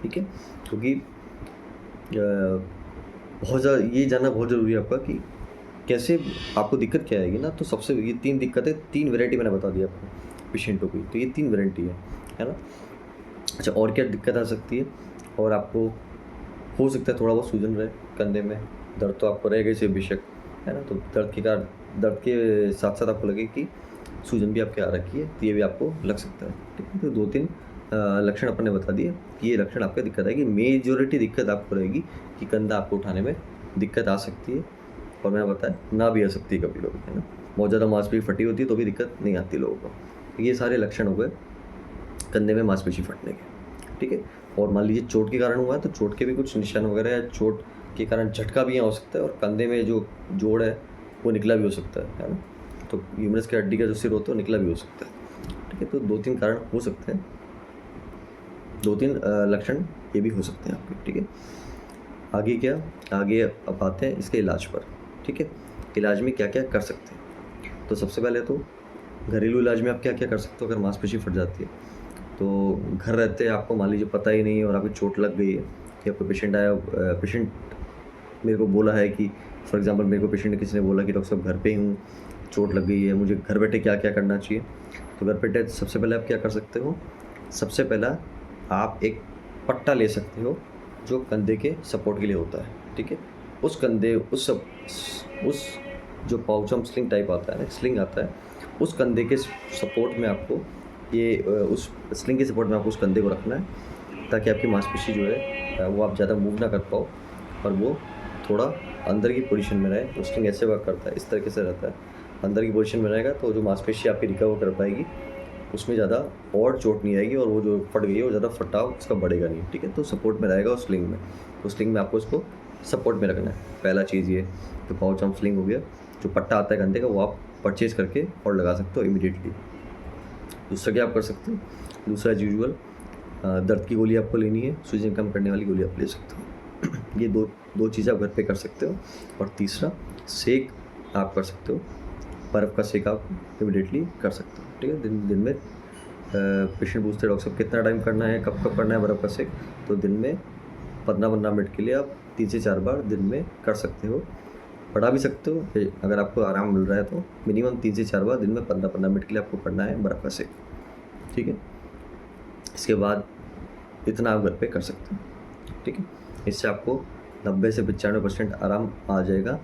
ठीक है, क्योंकि बहुत ज़्यादा ये जानना बहुत ज़रूरी है आपका कि कैसे आपको दिक्कत क्या आएगी ना। तो सबसे ये 3 दिक्कतें, 3 वैरायटी मैंने बता दी आपको पेशेंटों की, तो ये 3 वैरायटी है ना। अच्छा, और क्या दिक्कत आ सकती है? और आपको हो सकता है थोड़ा बहुत सूजन रहे कंधे में, दर्द तो आपको रहेगा इसे बेशक, है ना। तो दर्द के साथ साथ आपको लगे कि सूजन भी आपके आ रखी है, तो ये भी आपको लग सकता है, ठीक है। तो 2-3 लक्षण अपन ने बता दिए कि ये लक्षण आपका दिक्कत आएगी। मेजॉरिटी दिक्कत आपको रहेगी कि कंधा आपको उठाने में दिक्कत आ सकती है, और मैंने बताया ना भी आ सकती है कभी लोग, है ना। बहुत ज़्यादा मांसपेशी फटी होती है तो भी दिक्कत नहीं आती लोगों को। तो ये सारे लक्षण हो गए कंधे में मांसपेशी फटने के, ठीक है। और मान लीजिए चोट के कारण हुआ है, तो चोट के भी कुछ निशान वगैरह है। चोट के कारण झटका भी यहाँ हो सकता है, और कंधे में जो जोड़ है वो निकला भी हो सकता है ना। तो ह्यूमरस की हड्डी का जो सिर होता है वो निकला भी हो सकता है, ठीक है। तो 2-3 कारण हो सकते हैं, 2-3 लक्षण ये भी हो सकते हैं आपके, ठीक है। आगे क्या, आगे अब आते हैं इसके इलाज पर, ठीक है। इलाज में क्या क्या कर सकते हैं? तो सबसे पहले तो घरेलू इलाज में आप क्या क्या कर सकते हो अगर मांसपेशी फट जाती है। तो घर रहते आपको मान लीजिए पता ही नहीं है और आपको चोट लग गई है, कि आपको पेशेंट आया, पेशेंट मेरे को बोला है कि फॉर एग्जांपल मेरे को पेशेंट ने किसी ने बोला कि डॉक्टर साहब घर पे ही हूँ, चोट लग गई है, मुझे घर बैठे क्या क्या करना चाहिए। तो घर बैठे सबसे पहले आप क्या कर सकते हो, सबसे पहला आप एक पट्टा ले सकते हो जो कंधे के सपोर्ट के लिए होता है, ठीक है। उस कंधे उस जो पाउचम स्लिंग टाइप आता है ना, स्लिंग आता है, उस कंधे के सपोर्ट में आपको ये उस स्लिंग के सपोर्ट में आपको उस कंधे को रखना है, ताकि आपकी मांसपेशी जो है वो आप ज़्यादा मूव ना कर पाओ, और वो थोड़ा अंदर की पोजीशन में रहे। तो स्लिंग ऐसे वर्क करता है, इस तरीके से रहता है, अंदर की पोजीशन में रहेगा तो जो मांसपेशी आपकी रिकवर कर पाएगी, उसमें ज़्यादा और चोट नहीं आएगी, और वो जो फट गई है वो ज़्यादा फटाव उसका बढ़ेगा नहीं, ठीक है। तो सपोर्ट में रहेगा उस स्लिंग में, तो स्लिंग में आपको इसको सपोर्ट में रखना है, पहला चीज़ ये। तो पाउच आर्म स्लिंग हो गया, जो पट्टा आता है कंधे का वो आप परचेज़ करके और लगा सकते हो इमीडिएटली। दूसरा क्या आप कर सकते हो, दूसरा एज यूजुअल दर्द की गोली आपको लेनी है, सूजन कम करने वाली गोली आप ले सकते हो। ये दो चीज़ें आप घर पे कर सकते हो। और तीसरा, सेक आप कर सकते हो, बर्फ़ का सेक आप इमीडिएटली कर सकते हो, ठीक है। दिन में पेशेंट पूछते हैं डॉक्टर साहब कितना टाइम करना है, कब कब करना है बर्फ़ का सेक। तो दिन में 15-15 मिनट के लिए आप 3 से 4 बार दिन में कर सकते हो। बढ़ा भी सकते हो अगर आपको आराम मिल रहा है, तो मिनिमम 3 से 4 बार दिन में 15-15 मिनट के लिए आपको करना है बर्फ़ का सेक, ठीक है। इसके बाद इतना आप घर पे कर सकते हो, ठीक है। इससे आपको 90 से 95% आराम आ जाएगा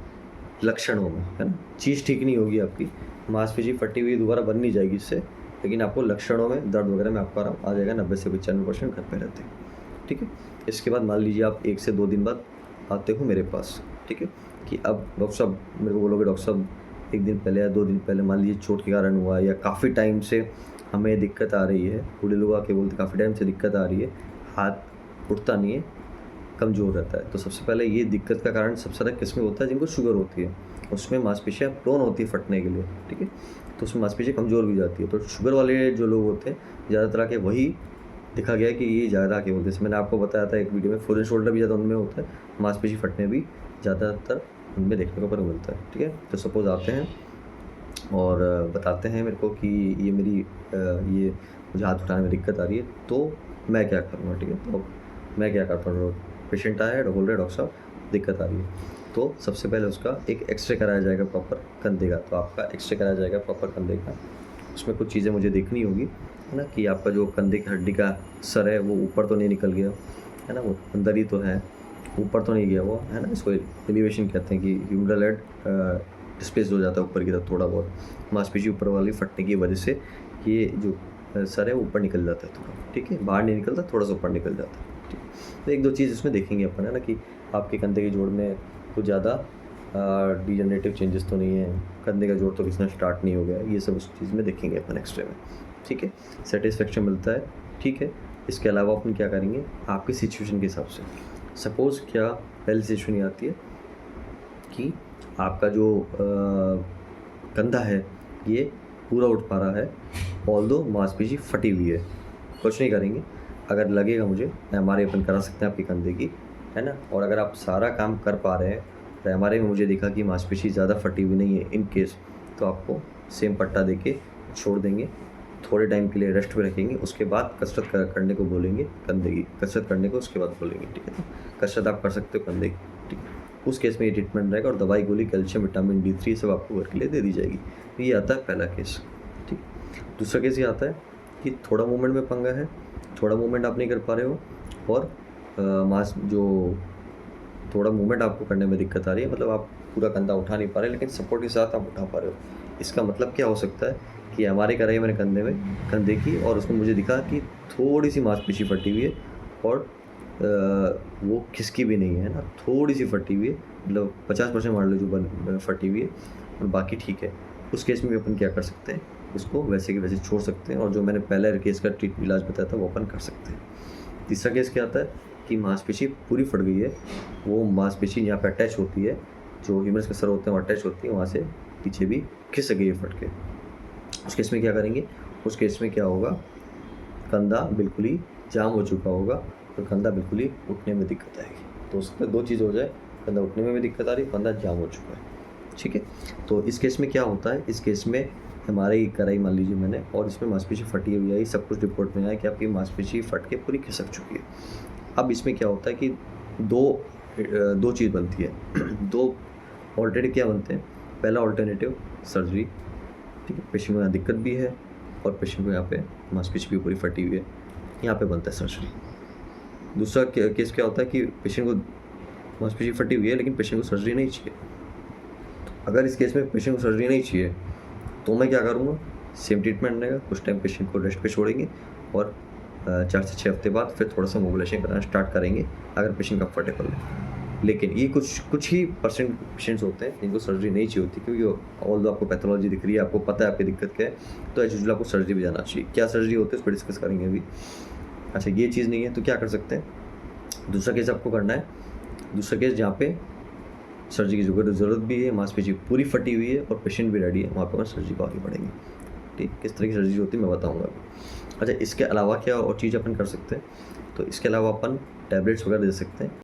लक्षणों में, है ना। चीज़ ठीक नहीं होगी आपकी, मांसपेशी फटी हुई दोबारा बन नहीं जाएगी इससे, लेकिन आपको लक्षणों में, दर्द वगैरह में आपको आराम आ जाएगा 90 से 95% घर पे रहते हैं, ठीक है। इसके बाद मान लीजिए आप 1 से 2 दिन बाद आते हो मेरे पास, ठीक है, कि अब डॉक्टर साहब मेरे को बोलोगे डॉक्टर साहब 1 दिन पहले या 2 दिन पहले मान लीजिए चोट के कारण हुआ, या काफ़ी टाइम से हमें दिक्कत आ रही है, बूढ़े लोग आके बोलते काफ़ी टाइम से दिक्कत आ रही है, हाथ उठता नहीं है, कमज़ोर रहता है। तो सबसे पहले ये दिक्कत का कारण सबसे ज़्यादा किसमें होता है, जिनको शुगर होती है, उसमें मांसपेशियाँ प्रोन होती है फटने के लिए, ठीक है। तो उसमें मांसपेशियाँ कमज़ोर भी जाती है। तो शुगर वाले जो लोग होते हैं ज़्यादातर आके वही देखा गया है कि ये ज़्यादा आके बोलते हैं। जैसे मैंने आपको बताया था एक वीडियो में, फ्रोजन शोल्डर भी ज़्यादा उनमें होता है, मांसपेशी फटने भी ज़्यादातर उनमें देखने को पर मिलता है, ठीक है। तो सपोज़ आते हैं और बताते हैं मेरे को कि ये मेरी ये मुझे हाथ उठाने में दिक्कत आ रही है, तो मैं क्या करूँगा, ठीक है। तो मैं क्या करता हूँ, पेशेंट आया है, बोल रहे डॉक्टर साहब दिक्कत आ रही है, तो सबसे पहले उसका एक एक्सरे कराया जाएगा प्रॉपर कंधे का। तो आपका एक्सरे कराया जाएगा प्रॉपर कंधे का, उसमें कुछ चीज़ें मुझे देखनी होगी, है ना, कि आपका जो कंधे की हड्डी का सर है वो ऊपर तो नहीं निकल गया, है ना, वो अंदर ही तो है, ऊपर तो नहीं गया वो, है ना। इसको एलिवेशन कहते हैं कि ह्यूमरल हेड डिस्प्लेस हो जाता है ऊपर की तरफ थोड़ा बहुत, मांसपेशी ऊपर वाली फटने की वजह से ये जो सर है वो ऊपर निकल जाता है थोड़ा, ठीक है, बाहर नहीं निकलता, थोड़ा सा ऊपर निकल जाता है, ठीक है। तो 1-2 चीज़ इसमें देखेंगे अपन, है ना, कि आपके कंधे के जोड़ में कुछ ज़्यादा डिजनरेटिव चेंजेस तो नहीं है, कंधे का जोड़ तो किसी स्टार्ट नहीं हो गया, ये सब उस चीज़ में देखेंगे अपन एक्सरे में, ठीक है। सेटिस्फेक्शन मिलता है, ठीक है। इसके अलावा अपन क्या करेंगे, आपकी सिचुएशन के हिसाब से, सपोज़ क्या पहली सिचुएशन ये आती है कि आपका जो कंधा है ये पूरा उठ पा रहा है, ऑल्दो मांसपेशी फटी हुई है, कुछ नहीं करेंगे। अगर लगेगा मुझे, एमआरआई अपन करा सकते हैं आपके कंधे की, है ना। और अगर आप सारा काम कर पा रहे हैं, तो एमआरआई में मुझे दिखा कि मांसपेशी ज़्यादा फटी हुई नहीं है इन केस, तो आपको सेम पट्टा देके छोड़ देंगे, थोड़े टाइम के लिए रेस्ट पे रखेंगे, उसके बाद कसरत करने को बोलेंगे कंधे की, कसरत करने को उसके बाद बोलेंगे, ठीक है। तो कसरत आप कर सकते हो कंधे की, ठीक है। उस केस में ये ट्रीटमेंट रहेगा और दवाई गोली कैल्शियम विटामिन D3 सब आपको घर के लिए दे दी जाएगी। तो ये आता है पहला केस, ठीक। दूसरा केस ये आता है कि थोड़ा मूवमेंट में पंगा है, थोड़ा मूवमेंट आप नहीं कर पा रहे हो और मांस जो थोड़ा मूवमेंट आपको करने में दिक्कत आ रही है, मतलब आप पूरा कंधा उठा नहीं पा रहे लेकिन सपोर्ट के साथ आप उठा पा रहे हो। इसका मतलब क्या हो सकता है कि हमारे कराई मैंने कंधे की और उसमें मुझे दिखा कि थोड़ी सी मांसपेशी फटी हुई है और वो खिसकी भी नहीं है ना, थोड़ी सी फटी हुई है, मतलब 50% मान लो जो फटी हुई है और बाकी ठीक है। उस केस में भी अपन क्या कर सकते हैं, उसको वैसे के वैसे छोड़ सकते हैं और जो मैंने पहले केस का इलाज बताया था वो अपन कर सकते हैं। तीसरा केस क्या आता है कि मांसपेशी पूरी फट गई है, वो मांसपेशी यहाँ पे अटैच होती है, जो ह्यूमरस के सर होते हैं वो अटैच होती है, वहाँ से पीछे भी खिसक गई है फट के। उस केस में क्या करेंगे, उस केस में क्या होगा, कंधा बिल्कुल ही जाम हो चुका होगा और कंधा बिल्कुल ही उठने में दिक्कत आएगी। तो उसमें दो चीज़ हो जाए, कंधा उठने में भी दिक्कत आ रही है, कंधा जाम हो चुका है, ठीक है। तो इस केस में क्या होता है, इस केस में हमारी कराई मान लीजिए मैंने और इसमें मांसपेशी फटी हुई आई, सब कुछ रिपोर्ट में आया कि आपकी मांसपेशी फट के पूरी खिसक चुकी है। अब इसमें क्या होता है कि दो चीज़ बनती है दो ऑल्टरनेटिव क्या बनते हैं। पहला ऑल्टरनेटिव सर्जरी, ठीक है, पेशेंट को यहाँ दिक्कत भी है और पेशेंट को यहाँ पे मांसपेशी भी पूरी फटी हुई है, यहाँ पे बनता है सर्जरी। दूसरा केस क्या होता है कि पेशेंट को मांसपेशी फटी हुई है लेकिन पेशेंट को सर्जरी नहीं चाहिए। अगर इस केस में पेशेंट को सर्जरी नहीं चाहिए तो मैं क्या करूँगा, सेम ट्रीटमेंट रहेगा, कुछ टाइम पेशेंट को रेस्ट पे छोड़ेंगे और 4 से 6 हफ्ते बाद फिर थोड़ा सा मोबिलाइजेशन कराना स्टार्ट करेंगे अगर पेशेंट कंफर्टेबल है। लेकिन ये कुछ ही परसेंट पेशेंट्स होते हैं जिनको सर्जरी नहीं चाहिए होती, क्योंकि ऑल दो आपको पैथोलॉजी दिख रही है, आपको पता है आपकी दिक्कत क्या है, तो एज यूजुअल आपको सर्जरी भी जाना चाहिए। क्या सर्जरी होती है उस पर डिस्कस करेंगे अभी। अच्छा, ये चीज़ नहीं है तो क्या कर सकते हैं, दूसरा केस आपको करना है, दूसरा केस जहाँ पे सर्जरी की ज़रूरत भी है, मांसपेशी पूरी फटी हुई है और पेशेंट भी रेडी है, वहाँ पर सर्जरी को आगे बढ़ेंगे, ठीक। किस तरह की सर्जरी होती है मैं बताऊँगा। अच्छा, इसके अलावा क्या और चीज़ अपन कर सकते हैं, तो इसके अलावा अपन टैबलेट्स वगैरह दे सकते हैं।